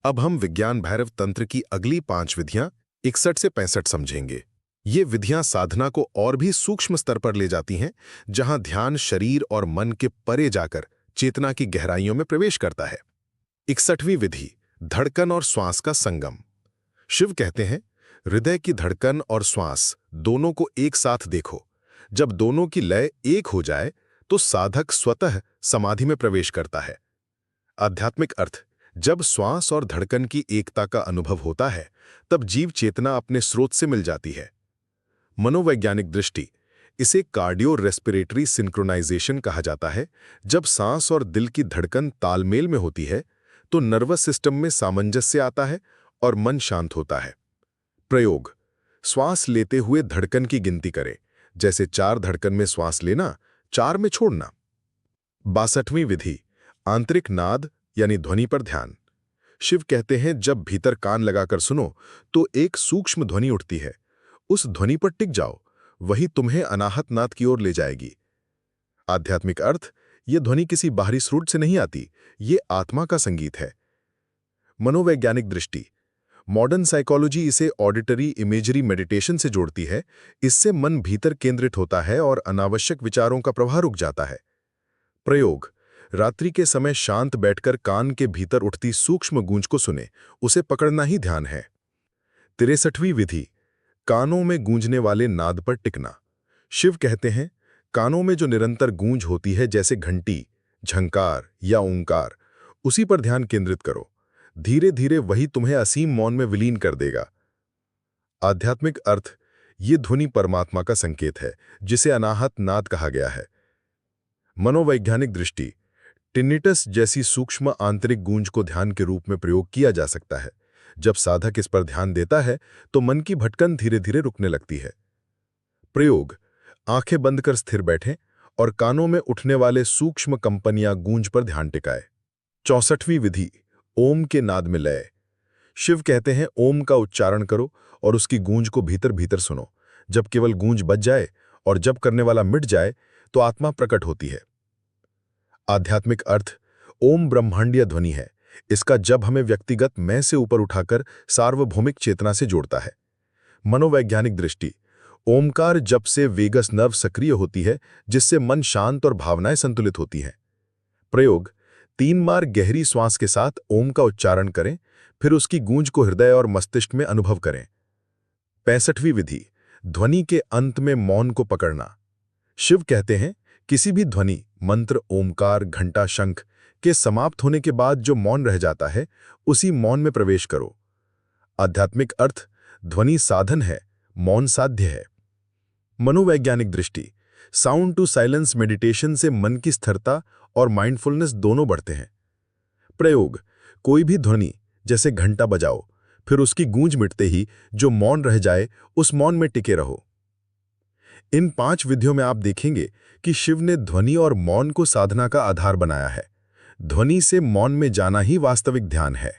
अब हम विज्ञान भैरव तंत्र की अगली 5 विधियां 61 से 65 समझेंगे। ये विधियां साधना को और भी सूक्ष्म स्तर पर ले जाती हैं, जहां ध्यान शरीर और मन के परे जाकर चेतना की गहराइयों में प्रवेश करता है। 61वीं विधि, धड़कन और श्वास का संगम। शिव कहते हैं, हृदय की धड़कन और श्वास दोनों को एक साथ देखो। जब दोनों की लय एक हो जाए तो साधक स्वतः समाधि में प्रवेश करता है। आध्यात्मिक अर्थ, जब श्वास और धड़कन की एकता का अनुभव होता है तब जीव चेतना अपने स्रोत से मिल जाती है। मनोवैज्ञानिक दृष्टि, इसे कार्डियो रेस्पिरेटरी सिंक्रोनाइजेशन कहा जाता है। जब सांस और दिल की धड़कन तालमेल में होती है तो नर्वस सिस्टम में सामंजस्य आता है और मन शांत होता है। प्रयोग, श्वास लेते हुए धड़कन की गिनती करें, जैसे 4 धड़कन में श्वास लेना, 4 में छोड़ना। 62वीं विधि, आंतरिक नाद यानी ध्वनि पर ध्यान। शिव कहते हैं, जब भीतर कान लगाकर सुनो तो एक सूक्ष्म ध्वनि उठती है, उस ध्वनि पर टिक जाओ, वही तुम्हें अनाहत नाद की ओर ले जाएगी। आध्यात्मिक अर्थ, ये ध्वनि किसी बाहरी स्रोत से नहीं आती, ये आत्मा का संगीत है। मनोवैज्ञानिक दृष्टि, मॉडर्न साइकोलॉजी इसे ऑडिटरी इमेजरी मेडिटेशन से जोड़ती है। इससे मन भीतर केंद्रित होता है और अनावश्यक विचारों का प्रवाह रुक जाता है। प्रयोग, रात्रि के समय शांत बैठकर कान के भीतर उठती सूक्ष्म गूंज को सुने, उसे पकड़ना ही ध्यान है। 63वीं विधि, कानों में गूंजने वाले नाद पर टिकना। शिव कहते हैं, कानों में जो निरंतर गूंज होती है, जैसे घंटी, झंकार या ओंकार, उसी पर ध्यान केंद्रित करो। धीरे धीरे वही तुम्हें असीम मौन में विलीन कर देगा। आध्यात्मिक अर्थ, ये ध्वनि परमात्मा का संकेत है, जिसे अनाहत नाद कहा गया है। मनोवैज्ञानिक दृष्टि, टिनिटस जैसी सूक्ष्म आंतरिक गूंज को ध्यान के रूप में प्रयोग किया जा सकता है। जब साधक इस पर ध्यान देता है तो मन की भटकन धीरे धीरे रुकने लगती है। प्रयोग, आंखें बंद कर स्थिर बैठें और कानों में उठने वाले सूक्ष्म कंपन या गूंज पर ध्यान टिकाएं। 64वीं विधि, ओम के नाद में लय। शिव कहते हैं, ओम का उच्चारण करो और उसकी गूंज को भीतर भीतर सुनो। जब केवल गूंज बच जाए और जब करने वाला मिट जाए तो आत्मा प्रकट होती है। आध्यात्मिक अर्थ, ओम ब्रह्मांडीय ध्वनि है। इसका जब हमें व्यक्तिगत मैं से ऊपर उठाकर सार्वभौमिक चेतना से जोड़ता है। मनोवैज्ञानिक दृष्टि, ओमकार जप से वेगस नर्व सक्रिय होती है, जिससे मन शांत और भावनाएं संतुलित होती हैं। प्रयोग, 3 बार गहरी श्वास के साथ ओम का उच्चारण करें, फिर उसकी गूंज को हृदय और मस्तिष्क में अनुभव करें। 65वीं विधि, ध्वनि के अंत में मौन को पकड़ना। शिव कहते हैं, किसी भी ध्वनि, मंत्र, ओमकार, घंटा, शंख के समाप्त होने के बाद जो मौन रह जाता है, उसी मौन में प्रवेश करो। आध्यात्मिक अर्थ, ध्वनि साधन है, मौन साध्य है। मनोवैज्ञानिक दृष्टि, साउंड टू साइलेंस मेडिटेशन से मन की स्थिरता और माइंडफुलनेस दोनों बढ़ते हैं। प्रयोग, कोई भी ध्वनि जैसे घंटा बजाओ, फिर उसकी गूंज मिटते ही जो मौन रह जाए उस मौन में टिके रहो। इन 5 विधियों में आप देखेंगे कि शिव ने ध्वनि और मौन को साधना का आधार बनाया है। ध्वनि से मौन में जाना ही वास्तविक ध्यान है।